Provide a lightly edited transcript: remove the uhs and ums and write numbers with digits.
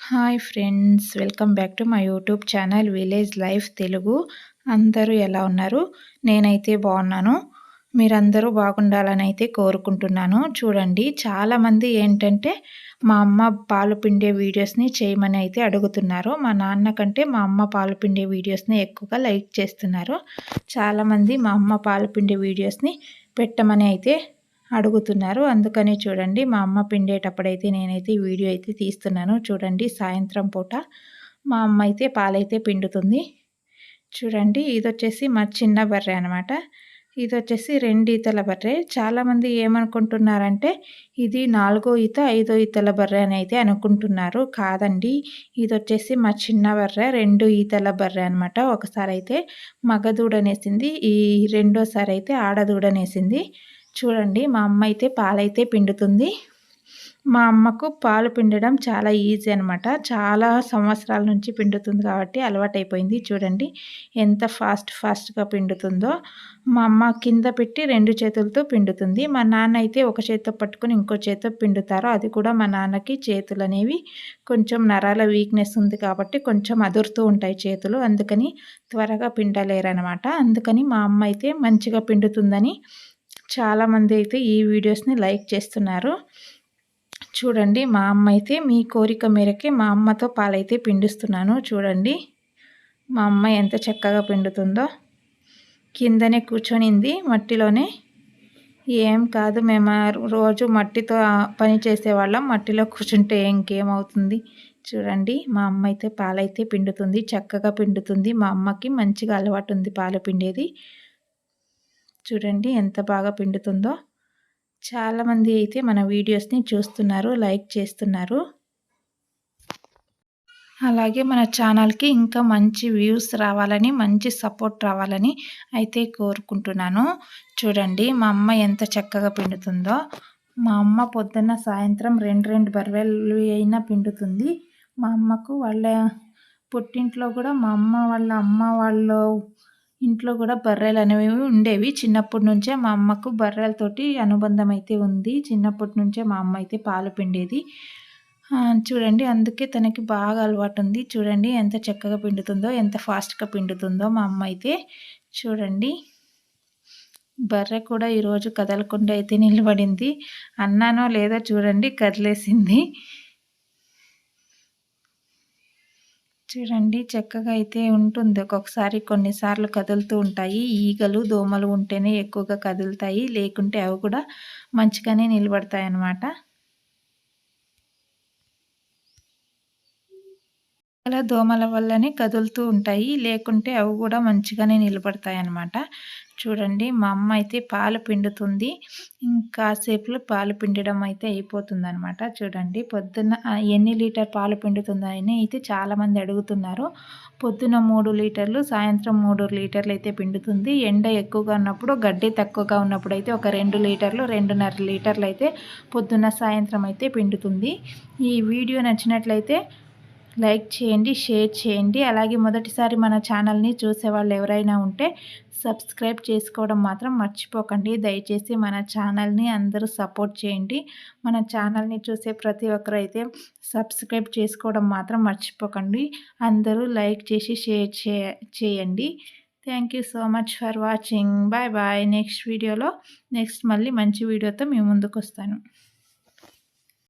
Hi friends, welcome back to my YouTube channel village life Telugu. అందరూ ఎలా ఉన్నారు? నేనైతే బాగున్నాను. మీరందరూ బాగుండాలని అయితే కోరుకుంటున్నాను. చూడండి, చాలామంది ఏంటంటే మా అమ్మ పాలు పిండే వీడియోస్ని చేయమని అయితే అడుగుతున్నారు. మా నాన్న కంటే మా అమ్మ పాలు పిండే వీడియోస్ని ఎక్కువగా లైక్ చేస్తున్నారు. చాలామంది మా అమ్మ పాలు పిండే వీడియోస్ని పెట్టమని అయితే అడుగుతున్నారు. అందుకని చూడండి, మా అమ్మ పిండేటప్పుడైతే నేనైతే ఈ వీడియో అయితే తీస్తున్నాను. చూడండి, సాయంత్రం పూట మా అమ్మ అయితే పాలైతే పిండుతుంది. చూడండి, ఇదొచ్చేసి మా చిన్న బర్రె అనమాట. ఇదొచ్చేసి 2 ఈతల బర్రె. చాలామంది ఏమనుకుంటున్నారంటే ఇది 4 ఈత 5 ఈతల బర్రె అని అయితే అనుకుంటున్నారు. కాదండి, ఇదొచ్చేసి మా చిన్న బర్రె, 2 ఈతల బర్రె అనమాట. ఒకసారి అయితే మగదూడనేసింది, ఈ రెండోసారి అయితే ఆడదూడనేసింది. చూడండి, మా అమ్మ అయితే పాలైతే పిండుతుంది. మా అమ్మకు పాలు పిండడం చాలా ఈజీ అనమాట. చాలా సంవత్సరాల నుంచి పిండుతుంది కాబట్టి అలవాటైపోయింది. చూడండి, ఎంత ఫాస్ట్గా పిండుతుందో. మా అమ్మ కింద పెట్టి 2 చేతులతో పిండుతుంది. మా నాన్న అయితే ఒక చేత్తో పట్టుకొని ఇంకో చేత్తో పిండుతారు. అది కూడా మా నాన్నకి చేతులు అనేవి కొంచెం నరాల వీక్నెస్ ఉంది కాబట్టి కొంచెం అదురుతూ ఉంటాయి చేతులు. అందుకని త్వరగా పిండలేరనమాట. అందుకని మా అమ్మ అయితే మంచిగా పిండుతుందని చాలామంది అయితే ఈ వీడియోస్ని లైక్ చేస్తున్నారు. చూడండి, మా అమ్మ అయితే మీ కోరిక మేరకే మా అమ్మతో పాలైతే పిండిస్తున్నాను. చూడండి, మా అమ్మ ఎంత చక్కగా పిండుతుందో. కిందనే కూర్చొనింది మట్టిలోనే. ఏం కాదు, మేము రోజు మట్టితో పని చేసేవాళ్ళం. మట్టిలో కూర్చుంటే ఇంకేమవుతుంది. చూడండి, మా అమ్మ అయితే పాలైతే పిండుతుంది, చక్కగా పిండుతుంది. మా అమ్మకి మంచిగా అలవాటు ఉంది పాలు పిండేది. చూడండి, ఎంత బాగా పిండుతుందో. చాలామంది అయితే మన వీడియోస్ని చూస్తున్నారు, లైక్ చేస్తున్నారు. అలాగే మన ఛానల్కి ఇంకా మంచి వ్యూస్ రావాలని, మంచి సపోర్ట్ రావాలని అయితే కోరుకుంటున్నాను. చూడండి, మా అమ్మ ఎంత చక్కగా పిండుతుందో. మా అమ్మ పొద్దున్న సాయంత్రం 2 బర్రెలు అయినా పిండుతుంది. మా అమ్మకు వాళ్ళ పుట్టింట్లో కూడా, మా అమ్మ వాళ్ళ ఇంట్లో కూడా బర్రెలు అనేవి ఉండేవి. చిన్నప్పటి నుంచే మా అమ్మకు బర్రెలతోటి అనుబంధం అయితే ఉంది. చిన్నప్పటి నుంచే మా అమ్మ అయితే పాలు పిండేది. చూడండి, అందుకే తనకి బాగా అలవాటు ఉంది. చూడండి, ఎంత చక్కగా పిండుతుందో, ఎంత ఫాస్ట్గా పిండుతుందో మా అమ్మ అయితే. చూడండి, బర్రె కూడా ఈరోజు కదలకుండా అయితే నిలబడింది. అన్నానో లేదో చూడండి, కదిలేసింది. చూడండి, చక్కగా అయితే ఉంటుంది. ఒక్కొక్కసారి కొన్నిసార్లు కదులుతూ ఉంటాయి. ఈగలు, దోమలు ఉంటేనే ఎక్కువగా కదులుతాయి, లేకుంటే అవి కూడా మంచిగానే నిలబడతాయి అన్నమాట. అలా దోమల వల్లనే కదులుతూ ఉంటాయి, లేకుంటే అవి కూడా మంచిగానే నిలబడతాయి అన్నమాట. చూడండి, మా అమ్మ అయితే పాలు పిండుతుంది. ఇంకాసేపులో పాలు పిండడం అయితే అయిపోతుందనమాట. చూడండి, పొద్దున్న ఎన్ని లీటర్ పాలు పిండుతుందని అయితే చాలామంది అడుగుతున్నారు. పొద్దున 3 లీటర్లు, సాయంత్రం 3 లీటర్లు అయితే పిండుతుంది. ఎండ ఎక్కువగా ఉన్నప్పుడు, గడ్డి తక్కువగా ఉన్నప్పుడు అయితే ఒక 2 లీటర్లు, 2.5 లీటర్లు అయితే పొద్దున్న సాయంత్రం అయితే పిండుతుంది. ఈ వీడియో నచ్చినట్లయితే లైక్ చేయండి, షేర్ చేయండి. అలాగే మొదటిసారి మన ఛానల్ని చూసేవాళ్ళు ఎవరైనా ఉంటే సబ్స్క్రైబ్ చేసుకోవడం మాత్రం మర్చిపోకండి. దయచేసి మన ఛానల్ని అందరూ సపోర్ట్ చేయండి. మన ఛానల్ని చూసే ప్రతి ఒక్కరు అయితే సబ్స్క్రైబ్ చేసుకోవడం మాత్రం మర్చిపోకండి. అందరూ లైక్ చేసి షేర్ చేయండి. Thank you so much for watching. Bye bye. Next వీడియోలో మళ్ళీ మంచి వీడియోతో మీ ముందుకు వస్తాను.